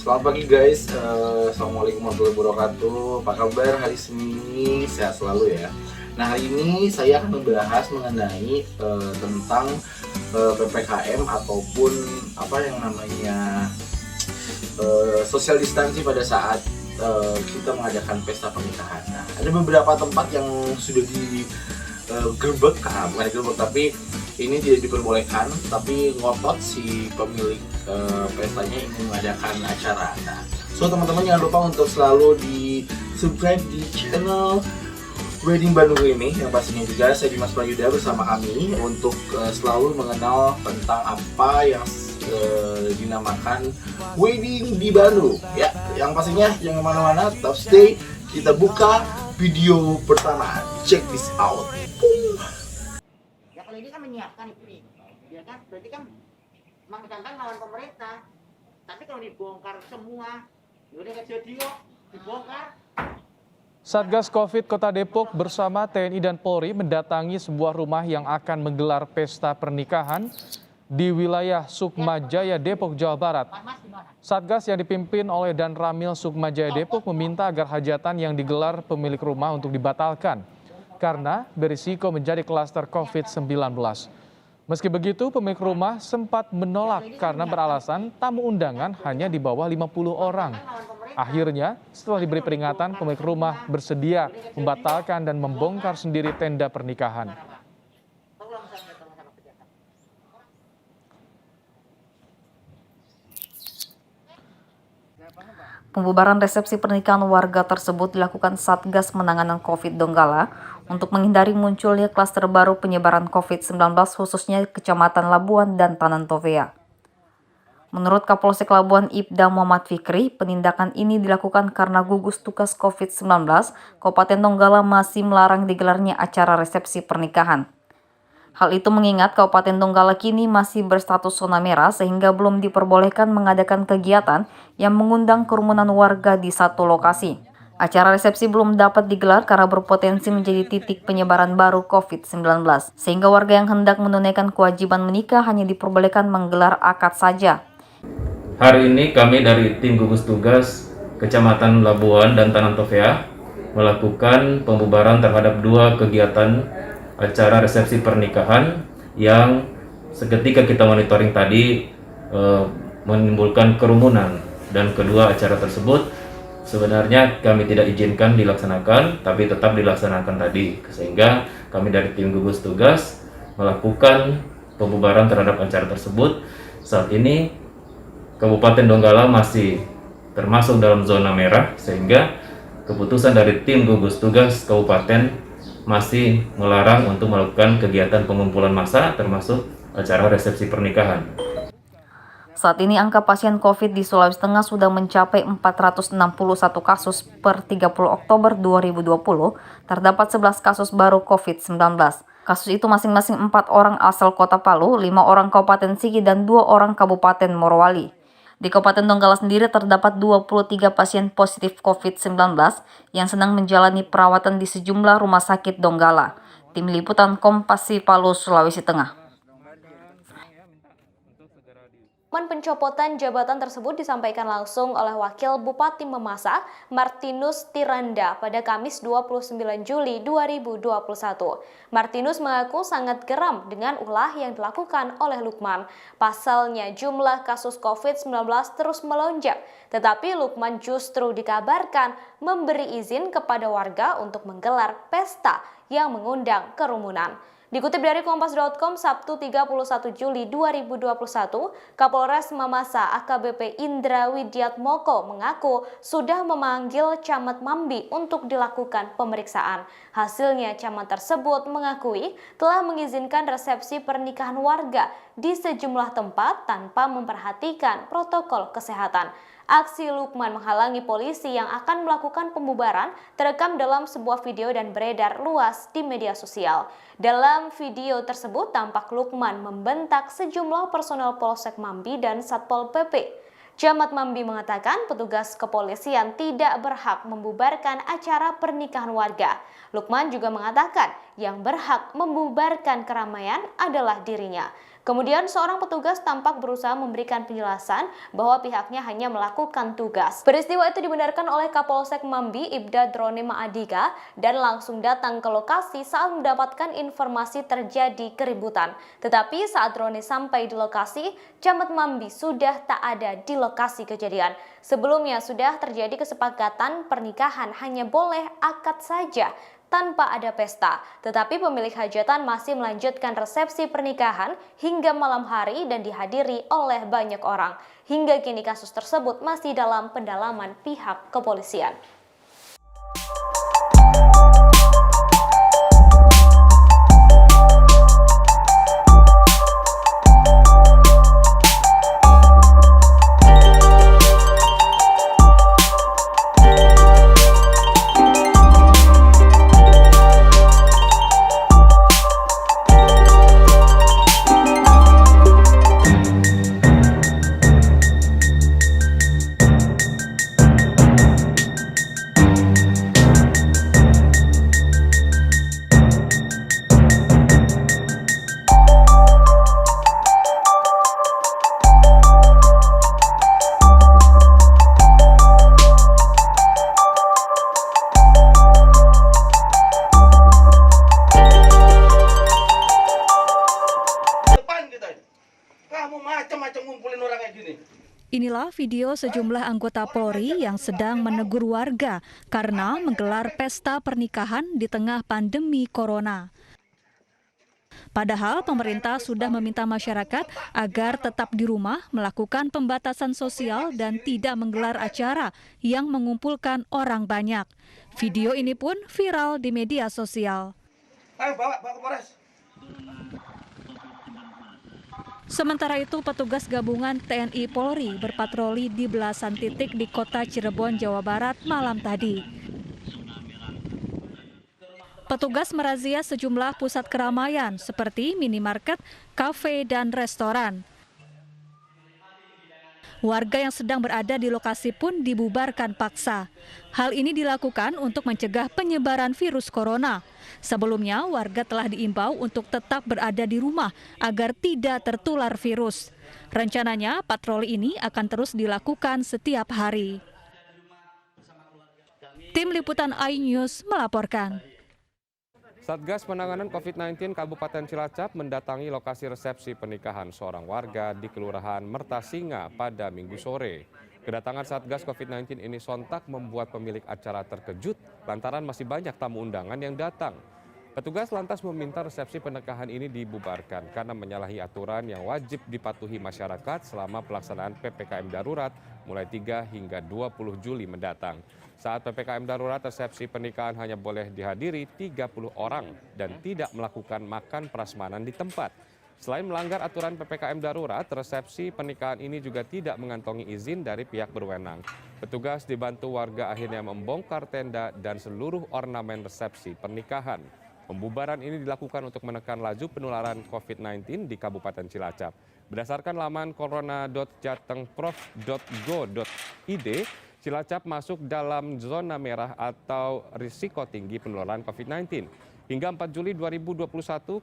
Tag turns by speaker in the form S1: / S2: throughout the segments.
S1: Selamat pagi guys, Assalamualaikum warahmatullahi wabarakatuh. Apa kabar hari ini? Sehat selalu ya. Nah, hari ini saya akan membahas mengenai tentang PPKM ataupun apa yang namanya social distancing pada saat kita mengadakan pesta pernikahan. Nah, ada beberapa tempat yang sudah digerebek, bukan digerebek tapi ini tidak diperbolehkan, tapi ngotot si pemilik pestanya ingin mengadakan acara. Nah, so teman-teman jangan lupa untuk selalu di subscribe di channel Wedding Bandung ini, yang pastinya juga saya Dimas Prayuda bersama kami untuk selalu mengenal tentang apa yang dinamakan wedding di Bandung. Ya, yang pastinya jangan kemana-mana, tetap stay. Kita buka video pertama. Check this out.
S2: Ya kalau ini kan menyiapkan itu, ya kan, berarti kan menggantang lawan pemerintah. Tapi kalau dibongkar semua, udah nggak jadi kok, dibongkar.
S3: Satgas Covid Kota Depok bersama TNI dan Polri mendatangi sebuah rumah yang akan menggelar pesta pernikahan di wilayah Sukma Jaya, Depok, Jawa Barat. Satgas yang dipimpin oleh Dan Ramil Sukma Jaya Depok meminta agar hajatan yang digelar pemilik rumah untuk dibatalkan karena berisiko menjadi klaster COVID-19. Meski begitu, pemilik rumah sempat menolak karena beralasan tamu undangan hanya di bawah 50 orang. Akhirnya, setelah diberi peringatan, pemilik rumah bersedia membatalkan dan membongkar sendiri tenda pernikahan.
S4: Pembubaran resepsi pernikahan warga tersebut dilakukan Satgas Penanganan COVID Donggala untuk menghindari munculnya klaster baru penyebaran COVID-19 khususnya Kecamatan Labuan dan Tanan Tovea. Menurut Kapolsek Labuan Ibda Muhammad Fikri, penindakan ini dilakukan karena gugus tugas COVID-19 Kabupaten Donggala masih melarang digelarnya acara resepsi pernikahan. Hal itu mengingat Kabupaten Donggala kini masih berstatus zona merah sehingga belum diperbolehkan mengadakan kegiatan yang mengundang kerumunan warga di satu lokasi. Acara resepsi belum dapat digelar karena berpotensi menjadi titik penyebaran baru COVID-19, sehingga warga yang hendak menunaikan kewajiban menikah hanya diperbolehkan menggelar akad saja.
S5: Hari ini kami dari tim gugus tugas Kecamatan Labuan dan Tanan Tovea melakukan pembubaran terhadap dua kegiatan acara resepsi pernikahan yang seketika kita monitoring tadi menimbulkan kerumunan, dan kedua acara tersebut sebenarnya kami tidak izinkan dilaksanakan tapi tetap dilaksanakan tadi, sehingga kami dari tim gugus tugas melakukan pembubaran terhadap acara tersebut. Saat ini Kabupaten Donggala masih termasuk dalam zona merah, sehingga keputusan dari tim gugus tugas kabupaten masih melarang untuk melakukan kegiatan pengumpulan massa termasuk acara resepsi pernikahan.
S4: Saat ini angka pasien COVID di Sulawesi Tengah sudah mencapai 461 kasus per 30 Oktober 2020, terdapat 11 kasus baru COVID-19. Kasus itu masing-masing 4 orang asal Kota Palu, 5 orang Kabupaten Sigi, dan 2 orang Kabupaten Morowali. Di Kabupaten Donggala sendiri terdapat 23 pasien positif COVID-19 yang sedang menjalani perawatan di sejumlah rumah sakit Donggala. Tim Liputan Kompas Palu, Sulawesi Tengah.
S6: Pencopotan jabatan tersebut disampaikan langsung oleh Wakil Bupati Mamasa, Martinus Tiranda, pada Kamis 29 Juli 2021. Martinus mengaku sangat geram dengan ulah yang dilakukan oleh Lukman. Pasalnya jumlah kasus COVID-19 terus melonjak, tetapi Lukman justru dikabarkan memberi izin kepada warga untuk menggelar pesta yang mengundang kerumunan. Dikutip dari Kompas.com, Sabtu 31 Juli 2021, Kapolres Mamasa AKBP Indra Widiatmoko mengaku sudah memanggil Camat Mambi untuk dilakukan pemeriksaan. Hasilnya, camat tersebut mengakui telah mengizinkan resepsi pernikahan warga di sejumlah tempat tanpa memperhatikan protokol kesehatan. Aksi Lukman menghalangi polisi yang akan melakukan pembubaran terekam dalam sebuah video dan beredar luas di media sosial. Dalam video tersebut tampak Lukman membentak sejumlah personel Polsek Mambi dan Satpol PP. Camat Mambi mengatakan petugas kepolisian tidak berhak membubarkan acara pernikahan warga. Lukman juga mengatakan yang berhak membubarkan keramaian adalah dirinya. Kemudian seorang petugas tampak berusaha memberikan penjelasan bahwa pihaknya hanya melakukan tugas. Peristiwa itu dibenarkan oleh Kapolsek Mambi Ibda Drone Maadika dan langsung datang ke lokasi saat mendapatkan informasi terjadi keributan. Tetapi saat drone sampai di lokasi, Camat Mambi sudah tak ada di lokasi kejadian. Sebelumnya sudah terjadi kesepakatan pernikahan hanya boleh akad saja tanpa ada pesta, tetapi pemilik hajatan masih melanjutkan resepsi pernikahan hingga malam hari dan dihadiri oleh banyak orang. Hingga kini kasus tersebut masih dalam pendalaman pihak kepolisian.
S7: Inilah video sejumlah anggota Polri yang sedang menegur warga karena menggelar pesta pernikahan di tengah pandemi corona. Padahal pemerintah sudah meminta masyarakat agar tetap di rumah, melakukan pembatasan sosial dan tidak menggelar acara yang mengumpulkan orang banyak. Video ini pun viral di media sosial.
S2: Ayo bawa ke Polres.
S7: Sementara itu, petugas gabungan TNI Polri berpatroli di belasan titik di kota Cirebon, Jawa Barat malam tadi. Petugas merazia sejumlah pusat keramaian seperti minimarket, kafe, dan restoran. Warga yang sedang berada di lokasi pun dibubarkan paksa. Hal ini dilakukan untuk mencegah penyebaran virus corona. Sebelumnya, warga telah diimbau untuk tetap berada di rumah agar tidak tertular virus. Rencananya, patroli ini akan terus dilakukan setiap hari. Tim Liputan iNews melaporkan.
S8: Satgas Penanganan COVID-19 Kabupaten Cilacap mendatangi lokasi resepsi pernikahan seorang warga di Kelurahan Mertasinga pada Minggu sore. Kedatangan Satgas COVID-19 ini sontak membuat pemilik acara terkejut lantaran masih banyak tamu undangan yang datang. Petugas lantas meminta resepsi pernikahan ini dibubarkan karena menyalahi aturan yang wajib dipatuhi masyarakat selama pelaksanaan PPKM darurat mulai 3 hingga 20 Juli mendatang. Saat PPKM darurat, resepsi pernikahan hanya boleh dihadiri 30 orang dan tidak melakukan makan prasmanan di tempat. Selain melanggar aturan PPKM darurat, resepsi pernikahan ini juga tidak mengantongi izin dari pihak berwenang. Petugas dibantu warga akhirnya membongkar tenda dan seluruh ornamen resepsi pernikahan. Pembubaran ini dilakukan untuk menekan laju penularan COVID-19 di Kabupaten Cilacap. Berdasarkan laman corona.jatengprof.go.id, Cilacap masuk dalam zona merah atau risiko tinggi penularan COVID-19. Hingga 4 Juli 2021,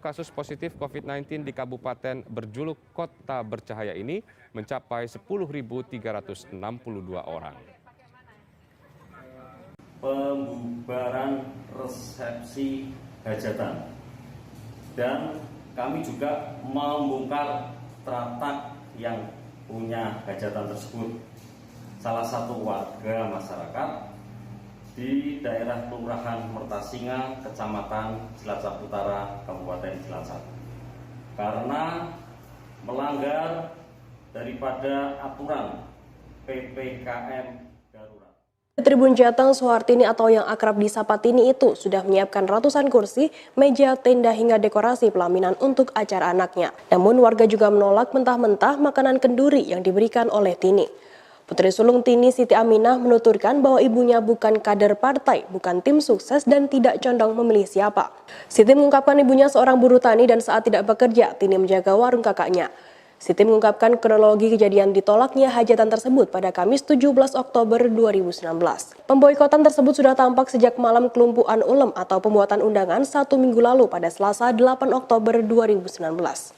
S8: kasus positif COVID-19 di Kabupaten berjuluk Kota Bercahaya ini mencapai 10.362 orang.
S9: Pembubaran resepsi hajatan, dan kami juga membongkar teratak yang punya hajatan tersebut. Salah satu warga masyarakat di daerah Kelurahan Mertasinga, Kecamatan Cilacap Utara, Kabupaten Cilacap, karena melanggar daripada aturan PPKM darurat.
S10: Tribun Jateng Soehartini atau yang akrab disapa Tini itu sudah menyiapkan ratusan kursi, meja, tenda hingga dekorasi pelaminan untuk acara anaknya. Namun warga juga menolak mentah-mentah makanan kenduri yang diberikan oleh Tini. Putri sulung Tini, Siti Aminah, menuturkan bahwa ibunya bukan kader partai, bukan tim sukses, dan tidak condong memilih siapa. Siti mengungkapkan ibunya seorang buruh tani dan saat tidak bekerja, Tini menjaga warung kakaknya. Siti mengungkapkan kronologi kejadian ditolaknya hajatan tersebut pada Kamis 17 Oktober 2019. Pemboikotan tersebut sudah tampak sejak malam kelumpuan ulem atau pembuatan undangan 1 minggu lalu pada Selasa 8 Oktober 2019.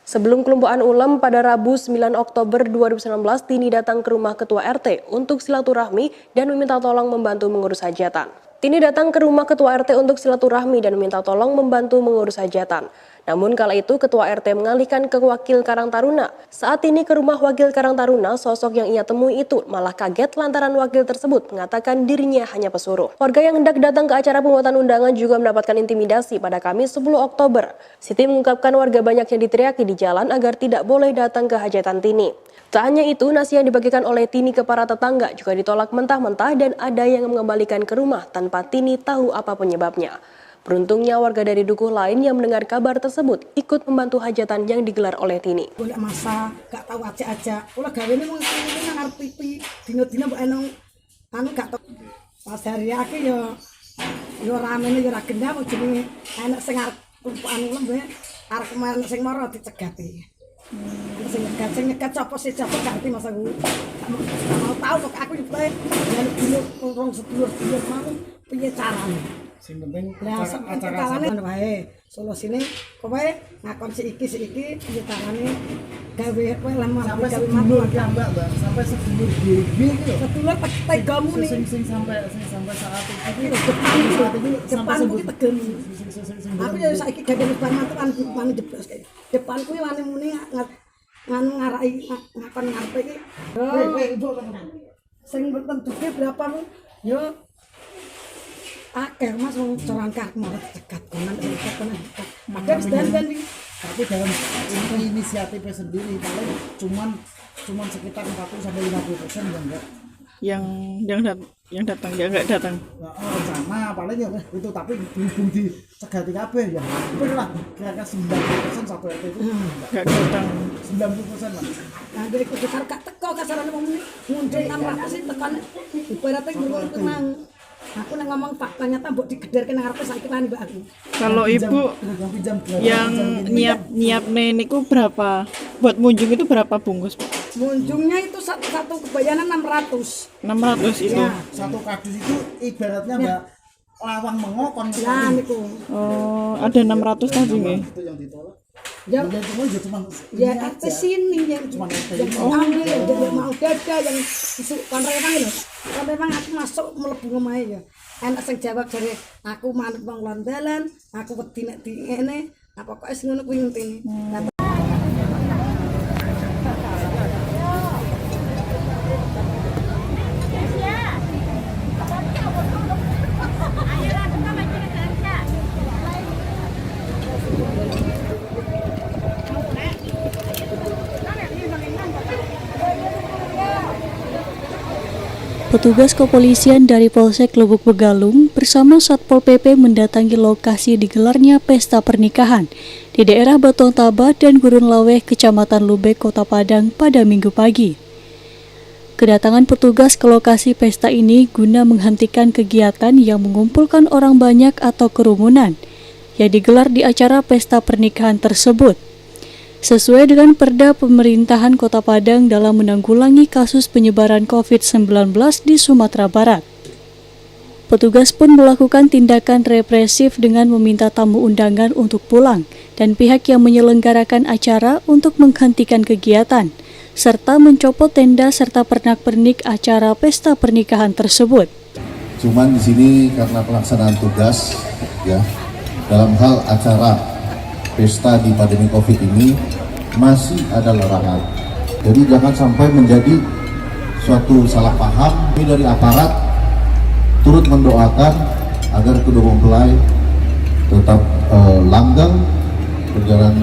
S10: Sebelum kelumpuan ulem pada Rabu 9 Oktober 2019, Tini datang ke rumah Ketua RT untuk silaturahmi dan meminta tolong membantu mengurus hajatan. Tini datang ke rumah Ketua RT untuk silaturahmi dan meminta tolong membantu mengurus hajatan. Namun kala itu Ketua RT mengalihkan ke Wakil Karang Taruna. Saat Tini ke rumah Wakil Karang Taruna, sosok yang ia temui itu malah kaget lantaran wakil tersebut mengatakan dirinya hanya pesuruh. Warga yang hendak datang ke acara pembuatan undangan juga mendapatkan intimidasi pada Kamis 10 Oktober. Siti mengungkapkan warga banyak yang diteriaki di jalan agar tidak boleh datang ke hajatan Tini. Tak hanya itu, nasi yang dibagikan oleh Tini ke para tetangga juga ditolak mentah-mentah dan ada yang mengembalikan ke rumah tanpa Tini tahu apa penyebabnya. Beruntungnya warga dari dukuh lain yang mendengar kabar tersebut ikut membantu hajatan yang digelar oleh Tini.
S11: Boleh masa, gak tahu aja. Ulah gawe ini mungkin ngarep pipi, dino-dino mbok enong gak tahu. Pas hari iki yo ramene yo ra gendam jenenge enak sing arep kumpulan lembeh arep kemarin sing mara dicegati. Sing nyegat sapa sih sapa ganti masa ku. Mau tahu kok aku yo dino wong sedulur mau piye carane. Sing penting acara wae solusine kowe ngakon si iki piye carane gawe kowe lemah gawe matu Mbak sampai sedulur dhewe iki sedulur tegamu nih sing sampai saat iki depan kuwi tegemu aku ya saiki gawe depan matu kan wani jeblos kae depan kuwi wani muni nganu ngarai ngakon ngarepe iki sing tentuke berapa yo akeh mas wong corangkah mau cekat konan ada dan tapi dalam inisiatifnya sendiri paling cuman sekitar 40-50% ya enggak yang datang ya enggak datang rencana paling ya itu tapi berhubung di cegati kabeh ya itulah kira-kira 90% satu RT itu enggak datang 90% lah. Nah dari besar gak teko kasarane wong mundur 600 sih tekan ibaratnya ngurung tenang. Aku nang ngomong fakta nyata mbok digederke nang ngarepe saiki lan mbak aku. Kalau Ibu yang nyiapne niku berapa? Buat munjung itu berapa bungkus, Pak? Munjungnya itu satu kebayanan 600. 600 itu. Ya. Satu kardus itu ibaratnya Mbak lawang mengokon. Ya niku. Oh, ada 600 tadi nggih. Itu yang ditolak. Ya RT sini yang ambil yang mau dada yang isu kan memang lho. Kan memang aku masuk mlebu omahe ya. Enak sing jawab jare aku manut wong londalan, aku wedi nek di ngene, apa kok wis ngono kuwi intine.
S12: Petugas kepolisian dari Polsek Lubuk Begalung bersama Satpol PP mendatangi lokasi digelarnya pesta pernikahan di daerah Batong Taba dan Gurun Laweh, Kecamatan Lubek, Kota Padang pada Minggu pagi. Kedatangan petugas ke lokasi pesta ini guna menghentikan kegiatan yang mengumpulkan orang banyak atau kerumunan yang digelar di acara pesta pernikahan tersebut. Sesuai dengan Perda Pemerintahan Kota Padang dalam menanggulangi kasus penyebaran COVID-19 di Sumatera Barat. Petugas pun melakukan tindakan represif dengan meminta tamu undangan untuk pulang dan pihak yang menyelenggarakan acara untuk menghentikan kegiatan, serta mencopot tenda serta pernak-pernik acara pesta pernikahan tersebut.
S13: Cuman di sini karena pelaksanaan tugas, ya, dalam hal acara pesta di pandemi COVID ini masih ada larangan. Jadi jangan sampai menjadi suatu salah paham. Ini dari aparat turut mendoakan agar kedua mempelai tetap langgeng, berjalan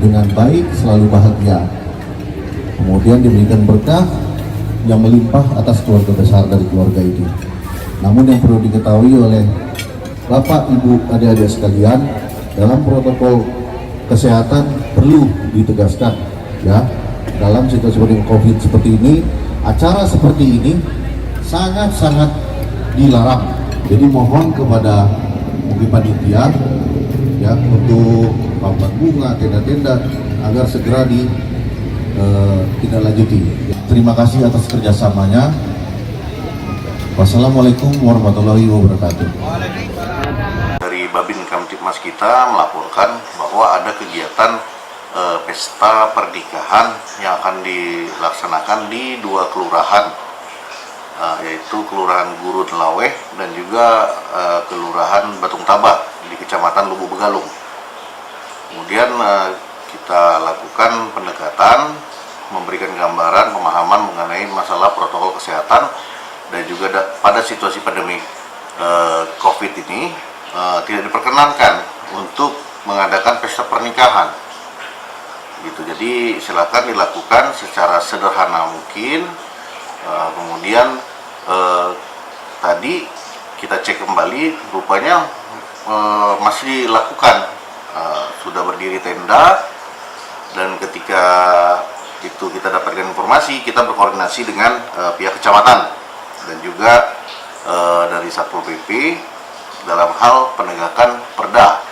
S13: dengan baik, selalu bahagia. Kemudian diberikan berkah yang melimpah atas keluarga besar dari keluarga ini. Namun yang perlu diketahui oleh Bapak, Ibu, adik-adik sekalian, dalam protokol kesehatan perlu ditegaskan, ya, dalam situasi seperti COVID seperti ini, acara seperti ini sangat-sangat dilarang. Jadi mohon kepada mungkin panitia, ya, untuk pampat bunga, tenda-tenda agar segera tidak lanjuti. Terima kasih atas kerjasamanya. Wassalamualaikum warahmatullahi wabarakatuh.
S14: Dari Babin Kamtibmas kita melaporkan bahwa ada kegiatan pesta pernikahan yang akan dilaksanakan di 2 kelurahan, yaitu Kelurahan Gurun Laweh dan juga Kelurahan Batung Tabah di Kecamatan Lubuk Begalung. Kemudian kita lakukan pendekatan, memberikan gambaran pemahaman mengenai masalah protokol kesehatan dan juga pada situasi pandemi COVID ini tidak diperkenankan untuk mengadakan pesta pernikahan. Gitu. Jadi silakan dilakukan secara sederhana mungkin. Kemudian tadi kita cek kembali, rupanya masih dilakukan. Sudah berdiri tenda, dan ketika itu kita dapatkan informasi, kita berkoordinasi dengan pihak kecamatan dan juga dari Satpol PP dalam hal penegakan perda.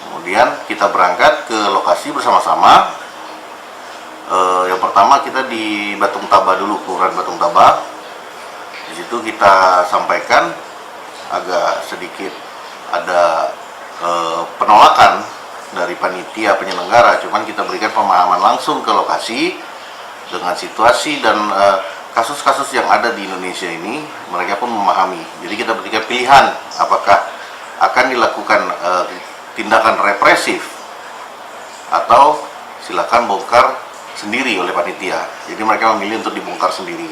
S14: Kemudian kita berangkat ke lokasi bersama-sama. Yang pertama kita di Batung Tabah dulu, Kelurahan Batung Tabah. Di situ kita sampaikan agak sedikit ada penolakan dari panitia penyelenggara, cuman kita berikan pemahaman langsung ke lokasi dengan situasi dan kasus-kasus yang ada di Indonesia ini, mereka pun memahami. Jadi kita berikan pilihan apakah akan dilakukan tindakan represif atau silakan bongkar sendiri oleh panitia. Jadi mereka memilih untuk dibongkar sendiri.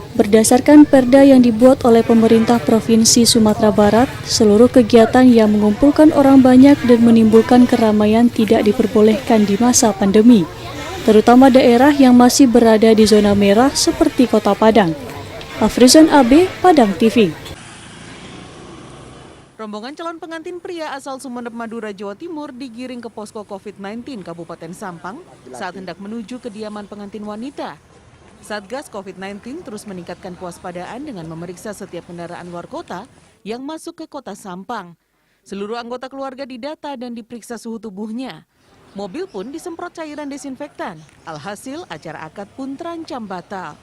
S12: Berdasarkan perda yang dibuat oleh pemerintah Provinsi Sumatera Barat, seluruh kegiatan yang mengumpulkan orang banyak dan menimbulkan keramaian tidak diperbolehkan di masa pandemi, terutama daerah yang masih berada di zona merah seperti Kota Padang. Afrizan AB, Padang TV.
S15: Rombongan calon pengantin pria asal Sumeneb, Madura, Jawa Timur digiring ke posko COVID-19 Kabupaten Sampang saat hendak menuju kediaman pengantin wanita. Satgas COVID-19 terus meningkatkan kewaspadaan dengan memeriksa setiap kendaraan luar kota yang masuk ke kota Sampang. Seluruh anggota keluarga didata dan diperiksa suhu tubuhnya. Mobil pun disemprot cairan desinfektan. Alhasil, acara akad pun terancam batal.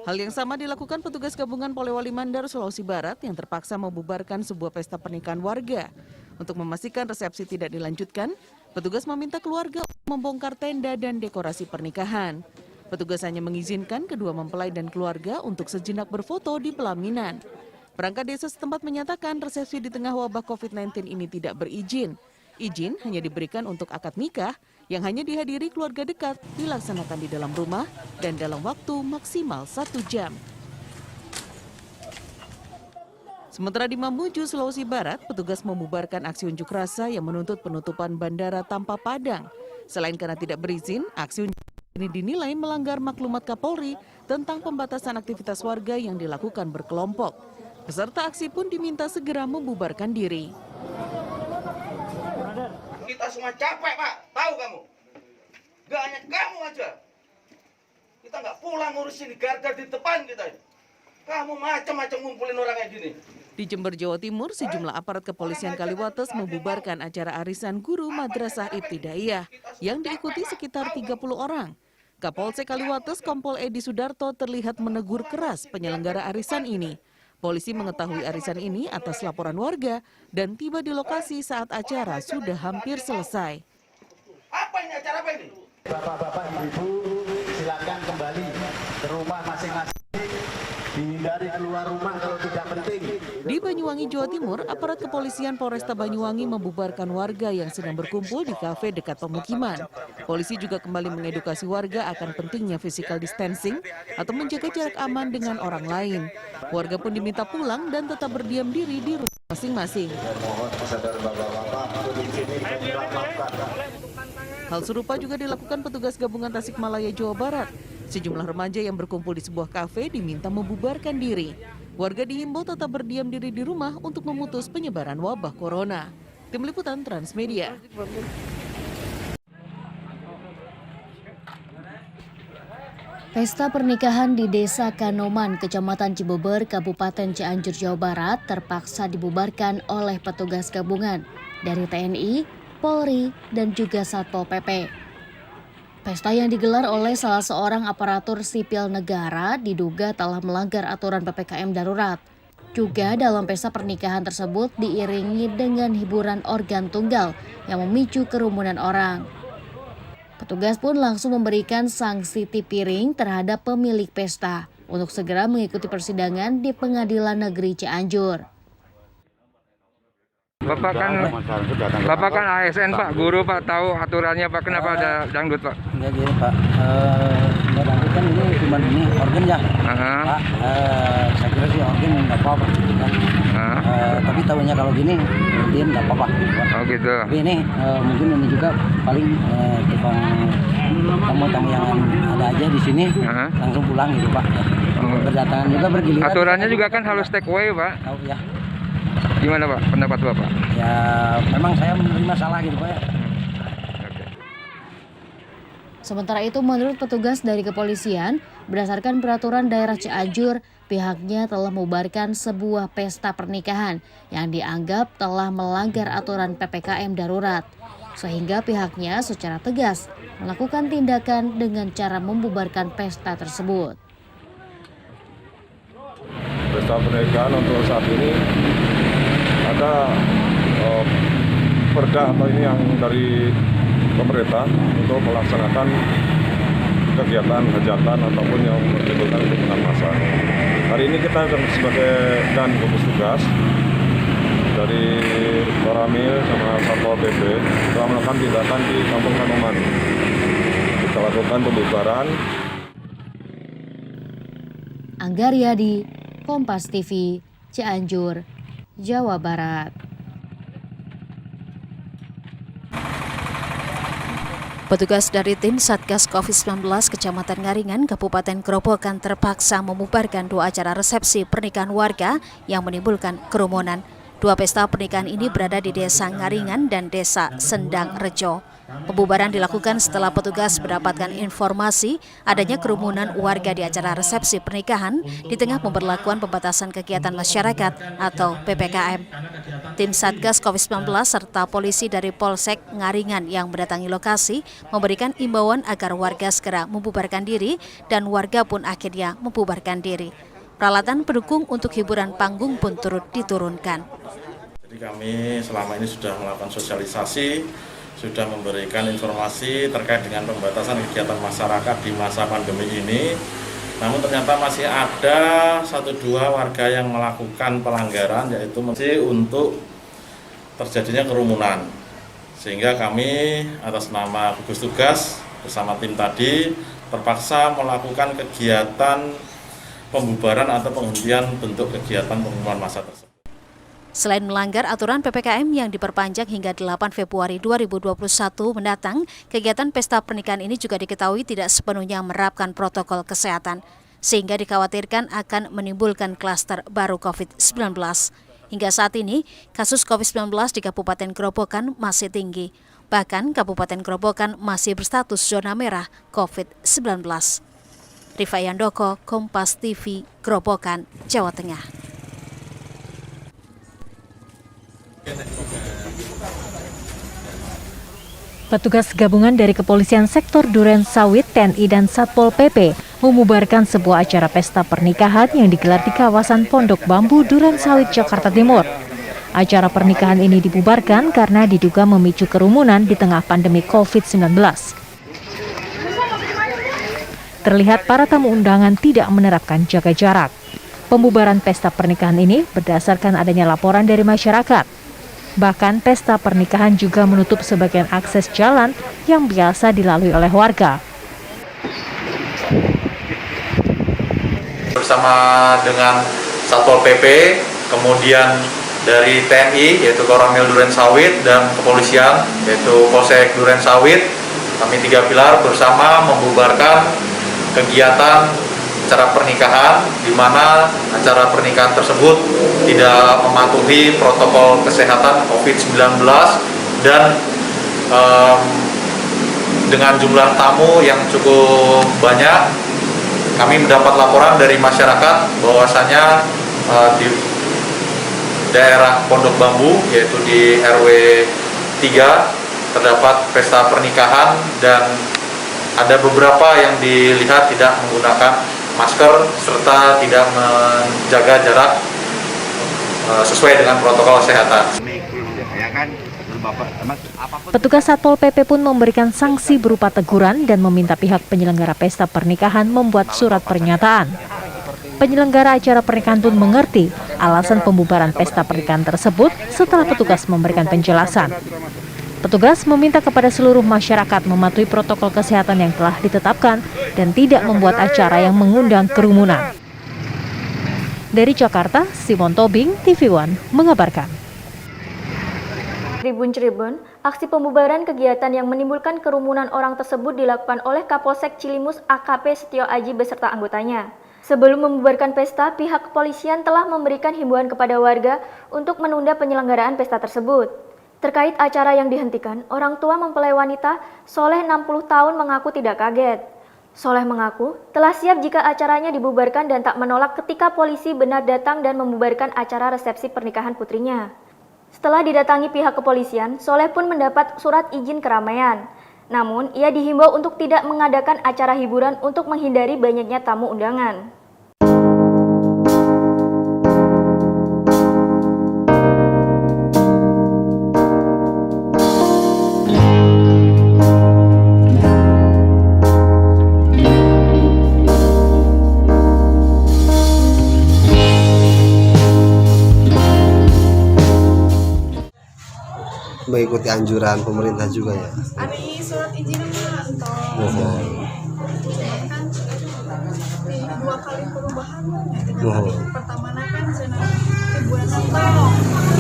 S15: Hal yang sama dilakukan petugas gabungan Polewali Mandar, Sulawesi Barat yang terpaksa membubarkan sebuah pesta pernikahan warga. Untuk memastikan resepsi tidak dilanjutkan, petugas meminta keluarga membongkar tenda dan dekorasi pernikahan. Petugas hanya mengizinkan kedua mempelai dan keluarga untuk sejenak berfoto di pelaminan. Perangkat desa setempat menyatakan resepsi di tengah wabah COVID-19 ini tidak berizin. Izin hanya diberikan untuk akad nikah yang hanya dihadiri keluarga dekat, dilaksanakan di dalam rumah dan dalam waktu maksimal 1 jam. Sementara di Mamuju, Sulawesi Barat, petugas membubarkan aksi unjuk rasa yang menuntut penutupan Bandara Tampa Padang. Selain karena tidak berizin, aksi unjuk rasa ini dinilai melanggar maklumat Kapolri tentang pembatasan aktivitas warga yang dilakukan berkelompok. Peserta aksi pun diminta segera membubarkan diri.
S16: Kita semua capek, Pak. Tahu kamu? Gak hanya kamu aja. Kita nggak pulang ngurusin garda di depan kita. Kamu macam-macam ngumpulin orang kayak gini.
S15: Di Jember, Jawa Timur, sejumlah aparat kepolisian Kaliwates membubarkan acara arisan guru Madrasah Ibtidaiyah yang diikuti sekitar 30 orang. Kapolsek Kaliwates Kompol Edi Sudarto terlihat menegur keras penyelenggara arisan ini. Polisi mengetahui arisan ini atas laporan warga dan tiba di lokasi saat acara sudah hampir selesai.
S16: Apa ini acara apa ini?
S17: Bapak-bapak, ibu-ibu, silakan kembali ke rumah masing-masing. Dihindari keluar rumah kalau tidak penting.
S15: Di Banyuwangi, Jawa Timur, aparat kepolisian Polresta Banyuwangi membubarkan warga yang sedang berkumpul di kafe dekat pemukiman. Polisi juga kembali mengedukasi warga akan pentingnya physical distancing atau menjaga jarak aman dengan orang lain. Warga pun diminta pulang dan tetap berdiam diri di rumah masing-masing. Hal serupa juga dilakukan petugas gabungan Tasikmalaya, Jawa Barat. Sejumlah remaja yang berkumpul di sebuah kafe diminta membubarkan diri. Warga dihimbau tetap berdiam diri di rumah untuk memutus penyebaran wabah corona. Tim Liputan Transmedia.
S18: Pesta pernikahan di Desa Kanoman, Kecamatan Cibeber, Kabupaten Cianjur, Jawa Barat terpaksa dibubarkan oleh petugas gabungan dari TNI, Polri, dan juga Satpol PP. Pesta yang digelar oleh salah seorang aparatur sipil negara diduga telah melanggar aturan PPKM darurat. Juga dalam pesta pernikahan tersebut diiringi dengan hiburan organ tunggal yang memicu kerumunan orang. Petugas pun langsung memberikan sanksi tip piring terhadap pemilik pesta untuk segera mengikuti persidangan di Pengadilan Negeri Cianjur.
S19: Bapak kan ASN Pak, guru Pak, tahu aturannya Pak, kenapa ada dangdut Pak?
S20: Enggak gini Pak, dangdut kan ini cuma ini organ ya Pak, saya kira sih organ nggak apa-apa kan. Tapi tahunya kalau gini mungkin nggak apa-apa.
S19: Oh gitu.
S20: Tapi ini mungkin ini juga paling tukang tamu-tamu yang ada aja di sini langsung pulang gitu Pak. Berdatangan juga bergiliran.
S19: Aturannya juga kan harus take away Pak.
S20: Tahu ya.
S19: Gimana Pak pendapat Bapak?
S20: Ya memang saya menerima salah gitu Pak ya.
S18: Sementara itu menurut petugas dari kepolisian, berdasarkan peraturan daerah Cianjur, pihaknya telah membubarkan sebuah pesta pernikahan yang dianggap telah melanggar aturan PPKM darurat. Sehingga pihaknya secara tegas melakukan tindakan dengan cara membubarkan pesta tersebut.
S21: Pesta pernikahan untuk saat ini ada perda atau ini yang dari pemerintah untuk melaksanakan kegiatan hajatan ataupun yang menimbulkan kerumunan massa. Hari ini kita sebagai dan gugus tugas dari Koramil sama Satpol PP telah melakukan tindakan di Kampung Kanoman. Kita lakukan pembubaran.
S18: Anggaryadi, Kompas TV, Cianjur, Jawa Barat. Petugas dari tim Satgas COVID-19 Kecamatan Ngaringan, Kabupaten Grobogan terpaksa membubarkan 2 acara resepsi pernikahan warga yang menimbulkan kerumunan. 2 pesta pernikahan ini berada di Desa Ngaringan dan Desa Sendang Rejo. Pembubaran dilakukan setelah petugas mendapatkan informasi adanya kerumunan warga di acara resepsi pernikahan di tengah pemberlakuan pembatasan kegiatan masyarakat atau PPKM. Tim Satgas COVID-19 serta polisi dari Polsek Ngaringan yang mendatangi lokasi memberikan imbauan agar warga segera membubarkan diri dan warga pun akhirnya membubarkan diri. Peralatan pendukung untuk hiburan panggung pun turut diturunkan.
S22: Jadi kami selama ini sudah melakukan sosialisasi, sudah memberikan informasi terkait dengan pembatasan kegiatan masyarakat di masa pandemi ini. Namun ternyata masih ada 1-2 warga yang melakukan pelanggaran, yaitu masih untuk terjadinya kerumunan. Sehingga kami atas nama gugus tugas bersama tim tadi terpaksa melakukan kegiatan pembubaran atau penghentian bentuk kegiatan pengumuman massa tersebut.
S18: Selain melanggar aturan PPKM yang diperpanjang hingga 8 Februari 2021 mendatang, kegiatan pesta pernikahan ini juga diketahui tidak sepenuhnya menerapkan protokol kesehatan, sehingga dikhawatirkan akan menimbulkan klaster baru COVID-19. Hingga saat ini, kasus COVID-19 di Kabupaten Grobogan masih tinggi. Bahkan Kabupaten Grobogan masih berstatus zona merah COVID-19. Rifa Yandoko, Kompas TV, Grobogan, Jawa Tengah.
S23: Petugas gabungan dari Kepolisian Sektor Duren Sawit, TNI, dan Satpol PP membubarkan sebuah acara pesta pernikahan yang digelar di kawasan Pondok Bambu, Duren Sawit, Jakarta Timur. Acara pernikahan ini dibubarkan karena diduga memicu kerumunan di tengah pandemi COVID-19. Terlihat para tamu undangan tidak menerapkan jaga jarak. Pembubaran pesta pernikahan ini berdasarkan adanya laporan dari masyarakat. Bahkan pesta pernikahan juga menutup sebagian akses jalan yang biasa dilalui oleh warga.
S24: Bersama dengan Satpol PP, kemudian dari TNI yaitu Koramil Duren Sawit dan kepolisian yaitu Polsek Duren Sawit, kami 3 pilar bersama membubarkan kegiatan acara pernikahan, di mana acara pernikahan tersebut tidak mematuhi protokol kesehatan COVID-19 dan dengan jumlah tamu yang cukup banyak. Kami mendapat laporan dari masyarakat bahwasanya di daerah Pondok Bambu, yaitu di RW 3, terdapat pesta pernikahan dan ada beberapa yang dilihat tidak menggunakan masker serta tidak menjaga jarak sesuai dengan protokol kesehatan.
S23: Petugas Satpol PP pun memberikan sanksi berupa teguran dan meminta pihak penyelenggara pesta pernikahan membuat surat pernyataan. Penyelenggara acara pernikahan pun mengerti alasan pembubaran pesta pernikahan tersebut setelah petugas memberikan penjelasan. Petugas meminta kepada seluruh masyarakat mematuhi protokol kesehatan yang telah ditetapkan dan tidak membuat acara yang mengundang kerumunan. Dari Jakarta, Simon Tobing, TV One, mengabarkan.
S6: Cirebon, aksi pembubaran kegiatan yang menimbulkan kerumunan orang tersebut dilakukan oleh Kapolsek Cilimus AKP Setio Aji beserta anggotanya. Sebelum membubarkan pesta, pihak kepolisian telah memberikan himbauan kepada warga untuk menunda penyelenggaraan pesta tersebut. Terkait acara yang dihentikan, orang tua mempelai wanita Soleh 60 tahun mengaku tidak kaget. Soleh mengaku telah siap jika acaranya dibubarkan dan tak menolak ketika polisi benar datang dan membubarkan acara resepsi pernikahan putrinya. Setelah didatangi pihak kepolisian, Soleh pun mendapat surat izin keramaian. Namun, ia dihimbau untuk tidak mengadakan acara hiburan untuk menghindari banyaknya tamu undangan.
S1: Mengikuti anjuran pemerintah juga ya.
S3: Ada surat izin untuk kan di 2 kali perubahan pertama kan zona hiburan atau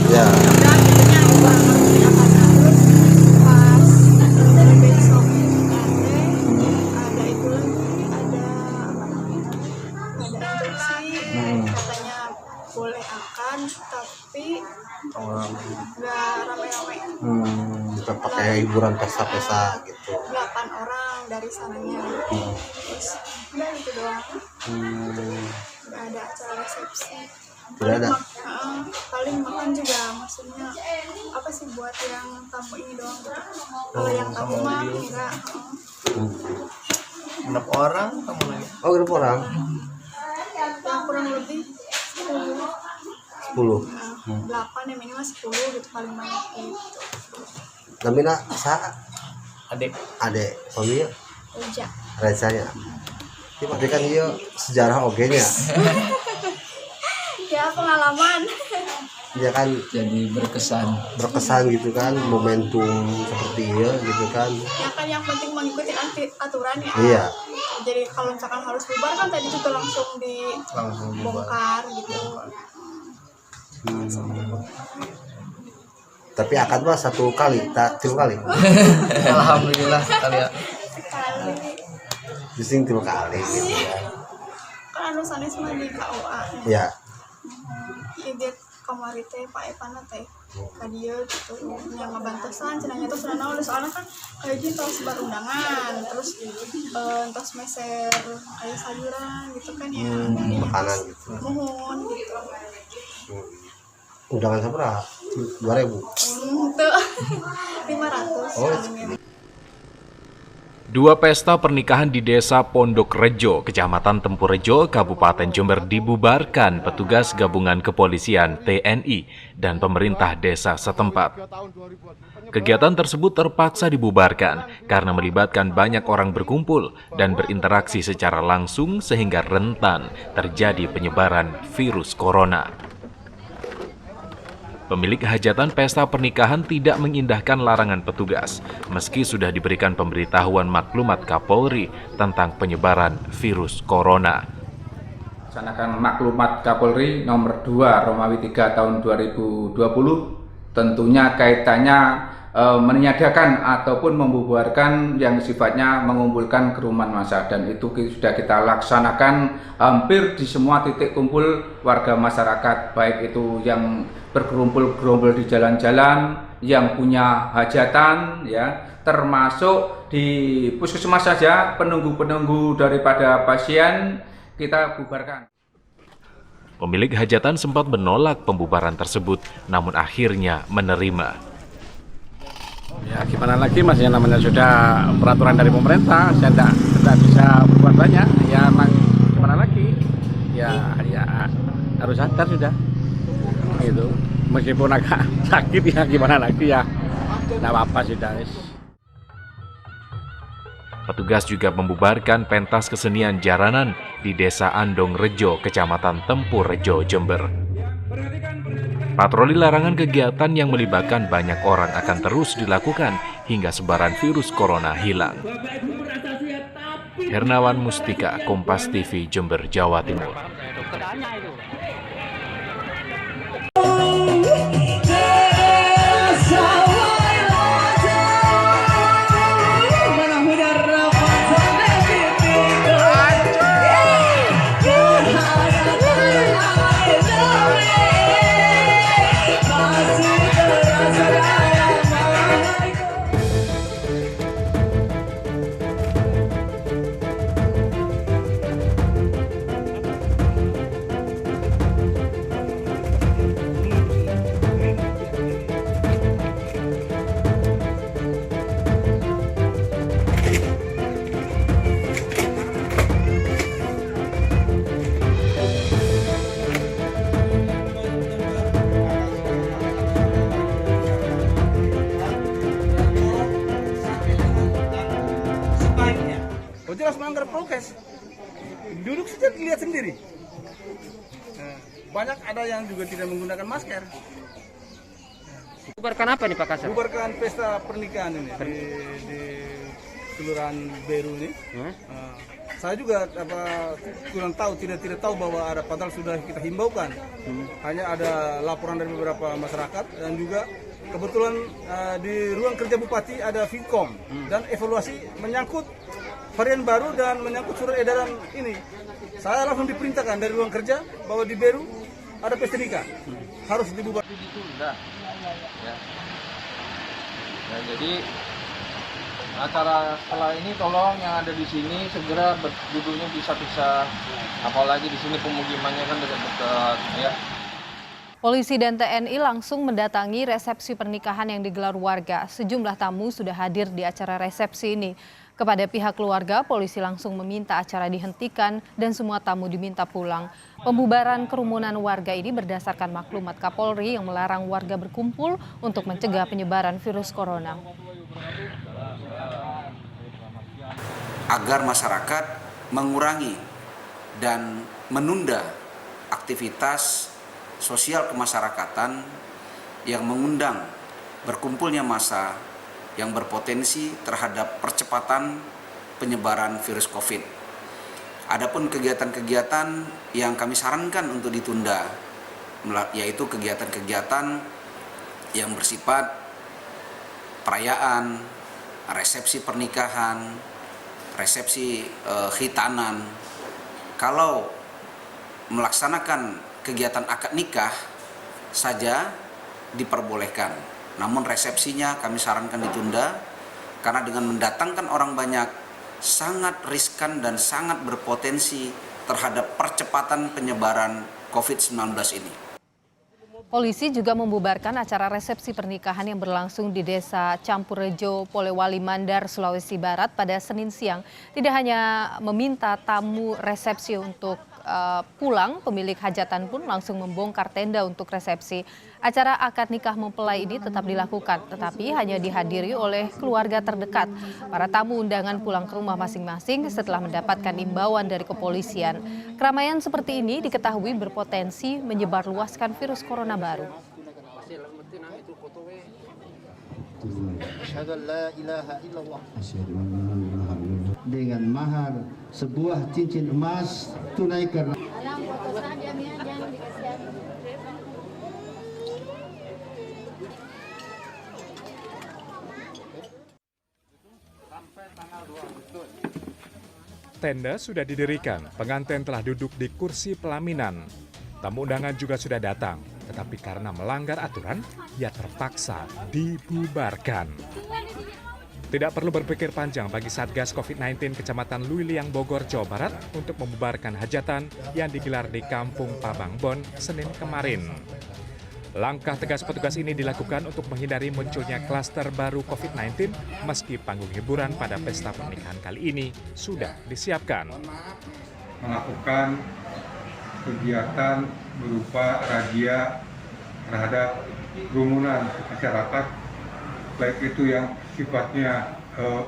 S1: ya.
S3: Dan intinya hiburan terus pas dari besok ada itu lagi ada instruksi katanya boleh akan tapi nggak rame-rame.
S1: Tetap pakai hiburan pesta-pesta gitu.
S3: 8 orang dari sananya. Terus udah itu doang. Nggak ada acara resepsi.
S1: Tidak ada.
S3: Paling makan juga, maksudnya apa sih buat yang tamu ini doang gitu. Kalau yang tamu mah enggak.
S1: 6 orang tamu lagi. Oh, berapa orang?
S3: Yang kurang lebih
S1: 10.
S3: 8 yang minimal 10 gitu paling banyak gitu.
S1: Namina sa adek suami
S3: Reja.
S1: Rejanya. Tapi kan dia sejarah oge-nya.
S3: Ya pengalaman.
S1: Dia kan jadi berkesan gitu kan, momentum seperti itu gitu kan.
S3: Ya kan yang penting mengikuti aturan ya.
S1: Iya.
S3: Jadi kalau misalkan harus bubar kan tadi juga langsung dibongkar gitu.
S1: Tapi akad mah 1 kali, tak 3 kali.
S4: Alhamdulillah sekali ya.
S1: Bising 3 kali gitu ya.
S3: Kan anu sanes mah di KUA.
S1: Iya.
S3: Dia kamari teh Pak Epana teh ka dieu gitu nya ngabantosan cenanya tuh cenah udah soalnya kan kayak gitu sebar undangan terus entos meser kayak sayuran gitu kan ya.
S1: Makanan gitu.
S3: Mohon gitu.
S1: Undangan seberapa? 2.000.
S3: Tuh 500.
S1: Oh.
S5: 2 pesta pernikahan di Desa Pondok Rejo, Kecamatan Tempurejo, Kabupaten Jember dibubarkan petugas gabungan kepolisian, TNI, dan pemerintah desa setempat. Kegiatan tersebut terpaksa dibubarkan karena melibatkan banyak orang berkumpul dan berinteraksi secara langsung sehingga rentan terjadi penyebaran virus corona. Pemilik hajatan pesta pernikahan tidak mengindahkan larangan petugas, meski sudah diberikan pemberitahuan maklumat Kapolri tentang penyebaran virus corona.
S25: Laksanakan maklumat Kapolri nomor 2 Romawi 3 tahun 2020, tentunya kaitannya meniadakan ataupun membubarkan yang sifatnya mengumpulkan kerumunan massa, dan itu sudah kita laksanakan hampir di semua titik kumpul warga masyarakat, baik itu yang bergerombol-gerombol di jalan-jalan, yang punya hajatan ya, termasuk di puskesmas saja penunggu-penunggu daripada pasien kita bubarkan.
S5: Pemilik hajatan sempat menolak pembubaran tersebut, namun akhirnya menerima.
S2: Ya gimana lagi mas, yang namanya sudah peraturan dari pemerintah, saya tidak bisa berbuat banyak. Ya emang gimana lagi? Ya harus sadar sudah. Gitu. Meskipun agak sakit ya gimana lagi ya. Tidak apa-apa sudah.
S5: Petugas juga membubarkan pentas kesenian jaranan di Desa Andong Rejo, Kecamatan Tempur Rejo, Jember. Patroli larangan kegiatan yang melibatkan banyak orang akan terus dilakukan hingga sebaran virus corona hilang. Hernawan Mustika, Kompas TV, Jember, Jawa Timur.
S7: Jelas melanggar prokes, duduk saja dilihat sendiri. Nah, banyak ada yang juga tidak menggunakan masker.
S19: Bubarkan apa nih Pak Kasar?
S7: Bubarkan pesta pernikahan ini di Kelurahan Beru ini. Saya juga kurang tahu, tidak tahu bahwa ada, padahal sudah kita himbaukan. Hanya ada laporan dari beberapa masyarakat dan juga kebetulan di ruang kerja Bupati ada Vkom dan evaluasi menyangkut varian baru dan menyangkut surat edaran ini. Saya langsung diperintahkan dari ruang kerja bahwa di Beru ada pesta nikah, harus dibubarkan.
S25: Ditunda. Ya, jadi acara setelah ini tolong yang ada di sini segera duduknya bisa-bisa, apalagi di sini pemukimannya kan dekat-dekat ya.
S23: Polisi dan TNI langsung mendatangi resepsi pernikahan yang digelar warga. Sejumlah tamu sudah hadir di acara resepsi ini. Kepada pihak keluarga, polisi langsung meminta acara dihentikan dan semua tamu diminta pulang. Pembubaran kerumunan warga ini berdasarkan maklumat Kapolri yang melarang warga berkumpul untuk mencegah penyebaran virus corona.
S8: Agar masyarakat mengurangi dan menunda aktivitas sosial kemasyarakatan yang mengundang berkumpulnya massa yang berpotensi terhadap percepatan penyebaran virus COVID. Adapun kegiatan-kegiatan yang kami sarankan untuk ditunda, yaitu kegiatan-kegiatan yang bersifat perayaan, resepsi pernikahan, resepsi khitanan. Kalau melaksanakan kegiatan akad nikah saja diperbolehkan. Namun resepsinya kami sarankan ditunda karena dengan mendatangkan orang banyak sangat riskan dan sangat berpotensi terhadap percepatan penyebaran COVID-19 ini.
S23: Polisi juga membubarkan acara resepsi pernikahan yang berlangsung di Desa Campurrejo, Polewali Mandar, Sulawesi Barat pada Senin siang. Tidak hanya meminta tamu resepsi untuk pulang, pemilik hajatan pun langsung membongkar tenda untuk resepsi. Acara akad nikah mempelai ini tetap dilakukan, tetapi hanya dihadiri oleh keluarga terdekat. Para tamu undangan pulang ke rumah masing-masing setelah mendapatkan imbauan dari kepolisian. Keramaian seperti ini diketahui berpotensi menyebarluaskan virus corona baru.
S17: Dengan mahar sebuah cincin emas tunai karena
S9: Tenda sudah didirikan, pengantin telah duduk di kursi pelaminan. Tamu undangan juga sudah datang, tetapi karena melanggar aturan, ia terpaksa dibubarkan. Tidak perlu berpikir panjang bagi Satgas COVID-19 Kecamatan Luiliang, Bogor, Jawa Barat untuk membubarkan hajatan yang digelar di Kampung Pabangbon Senin kemarin. Langkah tegas petugas ini dilakukan untuk menghindari munculnya klaster baru COVID-19 meski panggung hiburan pada pesta pernikahan kali ini sudah disiapkan.
S10: Melakukan kegiatan berupa razia terhadap kerumunan masyarakat, baik itu yang sifatnya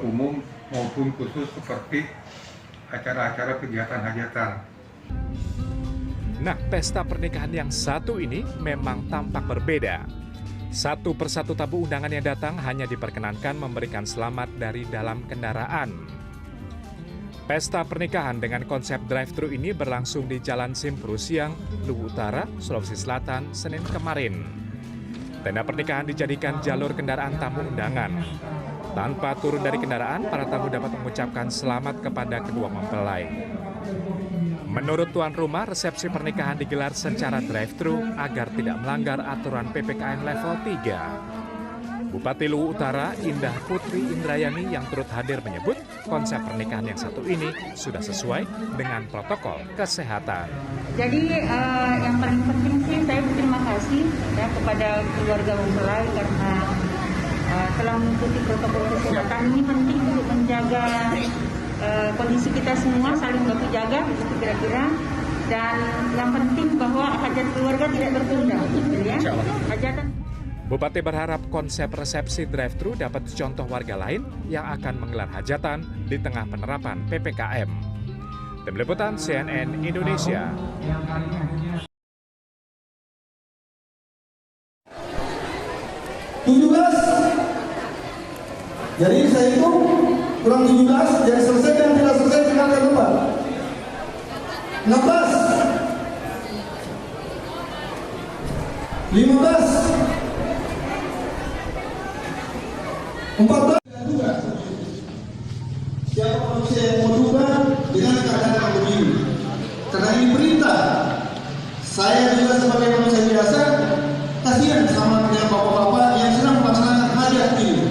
S10: umum maupun khusus seperti acara-acara kegiatan hajatan.
S9: Nah, pesta pernikahan yang satu ini memang tampak berbeda. Satu persatu tamu undangan yang datang hanya diperkenankan memberikan selamat dari dalam kendaraan. Pesta pernikahan dengan konsep drive-thru ini berlangsung di Jalan Simpru Siang, Luwu Utara, Sulawesi Selatan, Senin kemarin. Tenda pernikahan dijadikan jalur kendaraan tamu undangan. Tanpa turun dari kendaraan, para tamu dapat mengucapkan selamat kepada kedua mempelai. Menurut tuan rumah, resepsi pernikahan digelar secara drive-thru agar tidak melanggar aturan PPKM level 3. Bupati Luwu Utara, Indah Putri Indrayani yang turut hadir menyebut konsep pernikahan yang satu ini sudah sesuai dengan protokol kesehatan.
S11: Jadi yang paling penting sih saya berterima kasih ya kepada keluarga mempelai karena telah mengikuti protokol kesehatan. Ini penting untuk menjaga kondisi kita semua, saling baku jaga kira-kira, dan yang penting bahwa hajat keluarga tidak tertunda, ya. Hajatan.
S9: Bupati berharap konsep resepsi drive-thru dapat dicontoh warga lain yang akan menggelar hajatan di tengah penerapan PPKM. Tim Liputan CNN Indonesia.
S12: Jadi saya itu kurang 17, yang selesai dan tidak selesai tinggalkan tempat. 16, 15, 14. Siapa manusia yang mau duga dengan keadaan yang begini? Karena ini perintah. Saya juga sebagai manusia biasa kasihan sama dengan bapak-bapak yang sedang melaksanakan hajat ini.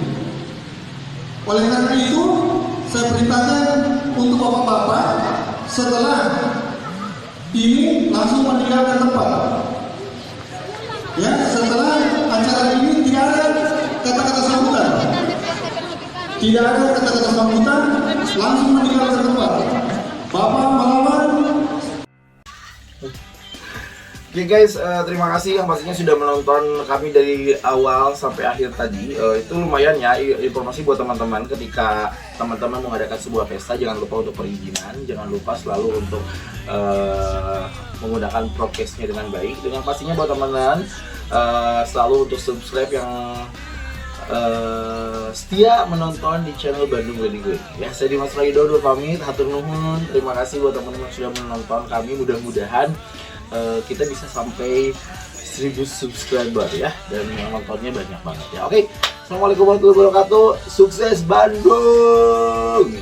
S12: Oleh karena itu, saya perintahkan untuk bapak-bapak setelah ini langsung meninggalkan tempat. Ya, setelah acara ini tidak ada kata-kata sambutan. Tidak ada kata-kata sambutan, langsung meninggalkan tempat. Bapak melawan.
S16: Oke guys, terima kasih yang pastinya sudah menonton kami dari awal sampai akhir tadi. Itu lumayan ya informasi buat teman-teman ketika teman-teman mengadakan sebuah pesta, jangan lupa untuk perizinan, jangan lupa selalu untuk menggunakan prokesnya dengan baik. Dengan pastinya buat teman-teman selalu untuk subscribe yang setia menonton di channel Bandung Wedding Week. Ya, saya Dimas Raido pamit, hatur nuhun. Terima kasih buat teman-teman sudah menonton kami. Mudah-mudahan kita bisa sampai 1000 subscriber ya, dan yang nontonnya banyak banget ya. Oke, assalamualaikum warahmatullahi wabarakatuh. Sukses Bandung.